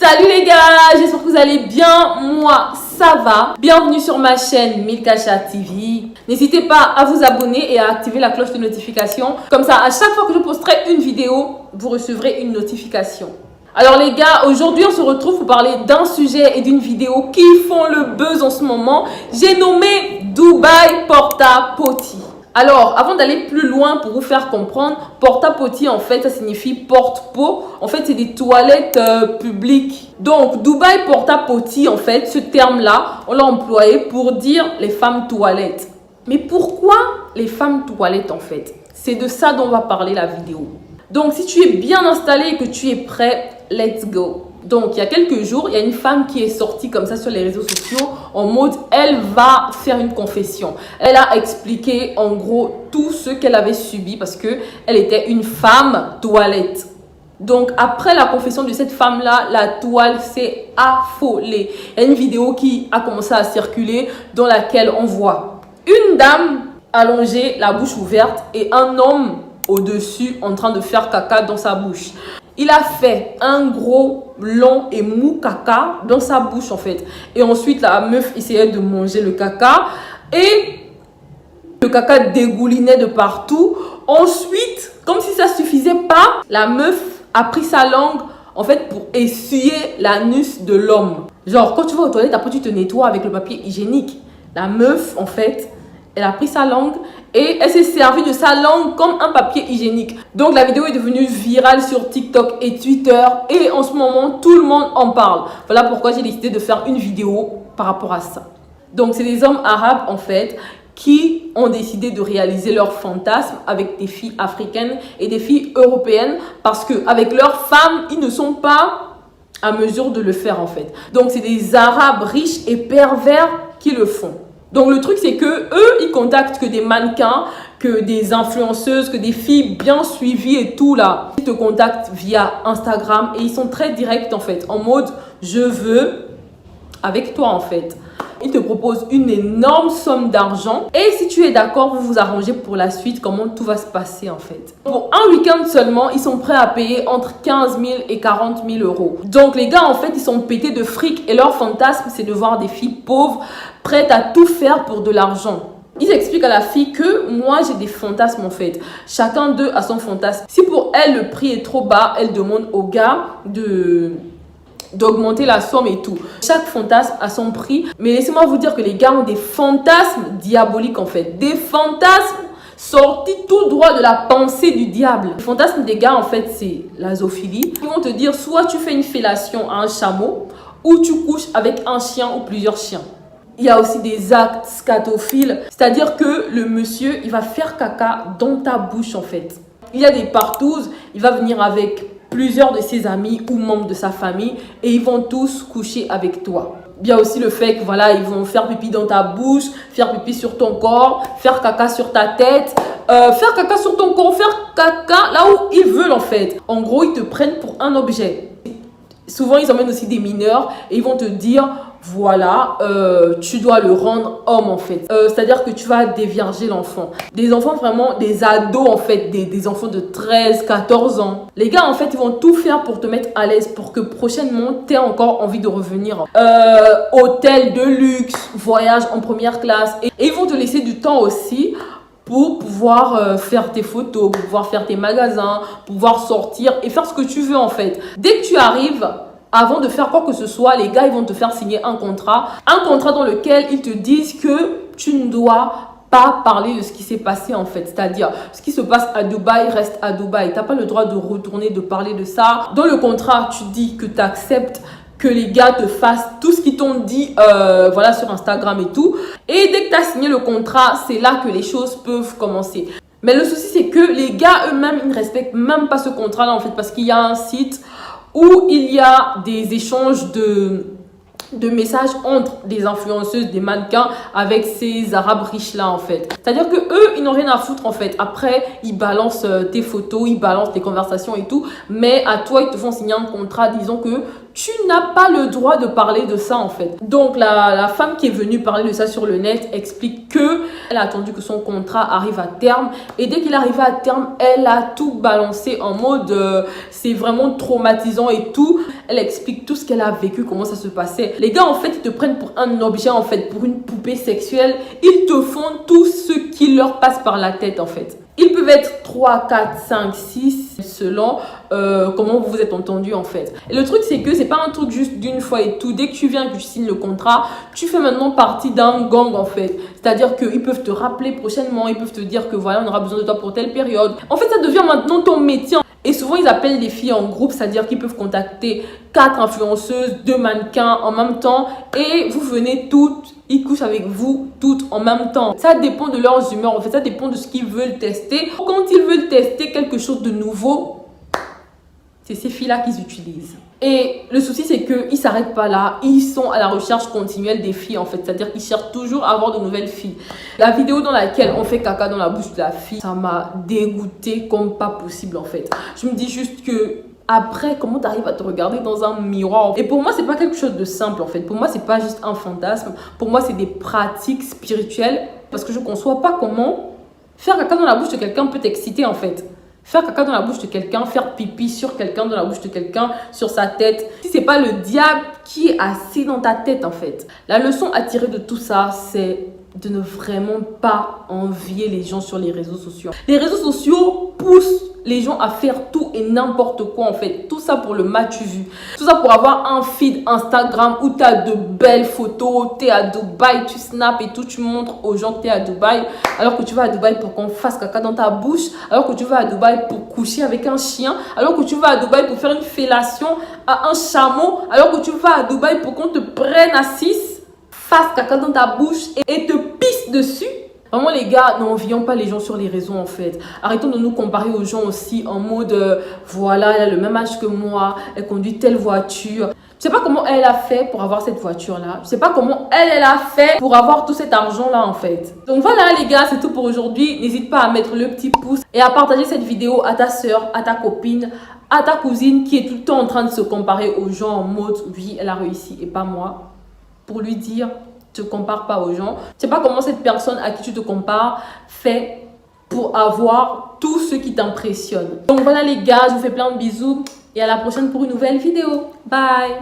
Salut les gars, j'espère que vous allez bien, moi ça va. Bienvenue sur ma chaîne Milka Chat TV. N'hésitez pas à vous abonner et à activer la cloche de notification. Comme ça, à chaque fois que je posterai une vidéo, vous recevrez une notification. Alors les gars, aujourd'hui on se retrouve pour parler d'un sujet et d'une vidéo qui font le buzz en ce moment. J'ai nommé Dubai Porta Potty. Alors, avant d'aller plus loin pour vous faire comprendre, Porta Potty, en fait, ça signifie porte-pot. En fait, c'est des toilettes publiques. Donc, Dubai Porta Potty, en fait, ce terme-là, on l'a employé pour dire les femmes toilettes. Mais pourquoi les femmes toilettes, en fait? C'est de ça dont on va parler la vidéo. Donc, si tu es bien installé et que tu es prêt, let's go. Donc, il y a quelques jours, il y a une femme qui est sortie comme ça sur les réseaux sociaux en mode, elle va faire une confession. Elle a expliqué en gros tout ce qu'elle avait subi parce qu'elle était une femme toilette. Donc, après la confession de cette femme-là, la toile s'est affolée. Il y a une vidéo qui a commencé à circuler dans laquelle on voit une dame allongée, la bouche ouverte, et un homme au-dessus en train de faire caca dans sa bouche. Il a fait un gros, long et mou caca dans sa bouche en fait. Et ensuite, la meuf essayait de manger le caca. Et le caca dégoulinait de partout. Ensuite, comme si ça ne suffisait pas, la meuf a pris sa langue en fait pour essuyer l'anus de l'homme. Genre, quand tu vas aux toilettes, après tu te nettoies avec le papier hygiénique. La meuf, en fait, elle a pris sa langue et elle s'est servie de sa langue comme un papier hygiénique. Donc la vidéo est devenue virale sur TikTok et Twitter et en ce moment tout le monde en parle. Voilà pourquoi j'ai décidé de faire une vidéo par rapport à ça. Donc c'est des hommes arabes en fait qui ont décidé de réaliser leurs fantasmes avec des filles africaines et des filles européennes parce qu'avec leurs femmes, ils ne sont pas à mesure de le faire en fait. Donc c'est des arabes riches et pervers qui le font. Donc le truc c'est que eux ils contactent que des mannequins, que des influenceuses, que des filles bien suivies et tout là. Ils te contactent via Instagram et ils sont très directs en fait, en mode je veux avec toi en fait. Ils te proposent une énorme somme d'argent et si tu es d'accord, vous vous arrangez pour la suite, comment tout va se passer en fait. Pour un week-end seulement, ils sont prêts à payer entre 15 000 et 40 000 euros. Donc les gars en fait, ils sont pétés de fric et leur fantasme c'est de voir des filles pauvres prêtes à tout faire pour de l'argent. Ils expliquent à la fille que moi j'ai des fantasmes en fait. Chacun d'eux a son fantasme. Si pour elle le prix est trop bas, elle demande au gars d'augmenter la somme et tout. Chaque fantasme a son prix. Mais laissez-moi vous dire que les gars ont des fantasmes diaboliques en fait. Des fantasmes sortis tout droit de la pensée du diable. Le fantasme des gars en fait c'est la zoophilie. Ils vont te dire soit tu fais une fellation à un chameau ou tu couches avec un chien ou plusieurs chiens. Il y a aussi des actes scatophiles, c'est-à-dire que le monsieur, il va faire caca dans ta bouche en fait. Il y a des partouzes, il va venir avec plusieurs de ses amis ou membres de sa famille et ils vont tous coucher avec toi. Il y a aussi le fait que voilà, ils vont faire pipi dans ta bouche, faire pipi sur ton corps, faire caca sur ta tête, faire caca sur ton corps, faire caca là où ils veulent en fait. En gros, ils te prennent pour un objet. Souvent, ils emmènent aussi des mineurs et ils vont te dire voilà, tu dois le rendre homme en fait. C'est-à-dire que tu vas dévierger l'enfant. Des enfants vraiment, des ados en fait, des enfants de 13, 14 ans. Les gars en fait, ils vont tout faire pour te mettre à l'aise pour que prochainement, tu aies encore envie de revenir. Hôtel de luxe, voyage en première classe. Et ils vont te laisser du temps aussi pour pouvoir faire tes photos, pour pouvoir faire tes magasins, pour pouvoir sortir et faire ce que tu veux en fait. Dès que tu arrives, avant de faire quoi que ce soit, les gars, ils vont te faire signer un contrat dans lequel ils te disent que tu ne dois pas parler de ce qui s'est passé en fait. C'est-à-dire, ce qui se passe à Dubaï reste à Dubaï. Tu n'as pas le droit de retourner, de parler de ça. Dans le contrat, tu dis que tu acceptes que les gars te fassent tout ce qu'ils t'ont dit voilà, sur Instagram et tout. Et dès que tu as signé le contrat, c'est là que les choses peuvent commencer. Mais le souci, c'est que les gars eux-mêmes, ils ne respectent même pas ce contrat-là en fait parce qu'il y a un site où il y a des échanges de messages entre des influenceuses, des mannequins avec ces arabes riches là en fait. C'est-à-dire que eux, ils n'ont rien à foutre en fait. Après, ils balancent tes photos, ils balancent tes conversations et tout. Mais à toi, ils te font signer un contrat disant que tu n'as pas le droit de parler de ça en fait. Donc la femme qui est venue parler de ça sur le net explique que elle a attendu que son contrat arrive à terme et dès qu'il arrivait à terme, elle a tout balancé en mode c'est vraiment traumatisant et tout. Elle explique tout ce qu'elle a vécu, comment ça se passait. Les gars en fait ils te prennent pour un objet en fait, pour une poupée sexuelle. Ils te font tout ce qui leur passe par la tête en fait. Ils peuvent être 3, 4, 5, 6 selon comment vous vous êtes entendu en fait. Et le truc c'est que c'est pas un truc juste d'une fois et tout. Dès que tu viens, que tu signes le contrat, tu fais maintenant partie d'un gang en fait. C'est-à-dire qu'ils peuvent te rappeler prochainement, ils peuvent te dire que voilà on aura besoin de toi pour telle période. En fait ça devient maintenant ton métier. Et souvent ils appellent les filles en groupe, c'est-à-dire qu'ils peuvent contacter 4 influenceuses, 2 mannequins en même temps et vous venez toutes. Ils couchent avec vous toutes en même temps. Ça dépend de leurs humeurs. En fait, ça dépend de ce qu'ils veulent tester. Quand ils veulent tester quelque chose de nouveau, c'est ces filles-là qu'ils utilisent. Et le souci, c'est qu'ils ne s'arrêtent pas là. Ils sont à la recherche continuelle des filles, en fait. C'est-à-dire qu'ils cherchent toujours à avoir de nouvelles filles. La vidéo dans laquelle on fait caca dans la bouche de la fille, ça m'a dégoûtée comme pas possible, en fait. Je me dis juste que après, comment tu arrives à te regarder dans un miroir? Et pour moi, c'est pas quelque chose de simple en fait. Pour moi, c'est pas juste un fantasme. Pour moi, c'est des pratiques spirituelles. Parce que je conçois pas comment faire caca dans la bouche de quelqu'un peut t'exciter en fait. Faire caca dans la bouche de quelqu'un, faire pipi sur quelqu'un, dans la bouche de quelqu'un, sur sa tête. Si c'est pas le diable qui est assis dans ta tête en fait. La leçon à tirer de tout ça, c'est de ne vraiment pas envier les gens sur les réseaux sociaux. Les réseaux sociaux poussent les gens à faire tout et n'importe quoi en fait. Tout ça pour le match vu. Tout ça pour avoir un feed Instagram où tu as de belles photos, tu es à Dubaï, tu snaps et tout, tu montres aux gens que tu es à Dubaï. Alors que tu vas à Dubaï pour qu'on fasse caca dans ta bouche. Alors que tu vas à Dubaï pour coucher avec un chien. Alors que tu vas à Dubaï pour faire une fellation à un chameau. Alors que tu vas à Dubaï pour qu'on te prenne à 6, fasse caca dans ta bouche et te pisse dessus. Vraiment les gars, n'envions pas les gens sur les réseaux en fait. Arrêtons de nous comparer aux gens aussi en mode voilà, elle a le même âge que moi, elle conduit telle voiture. Je sais pas comment elle a fait pour avoir cette voiture là. Je sais pas comment elle a fait pour avoir tout cet argent là en fait. Donc voilà les gars, c'est tout pour aujourd'hui. N'hésite pas à mettre le petit pouce et à partager cette vidéo à ta soeur, à ta copine, à ta cousine qui est tout le temps en train de se comparer aux gens en mode oui, elle a réussi et pas moi. Pour lui dire, te compare pas aux gens. Je sais pas comment cette personne à qui tu te compares fait pour avoir tout ce qui t'impressionne. Donc voilà les gars, je vous fais plein de bisous et à la prochaine pour une nouvelle vidéo. Bye!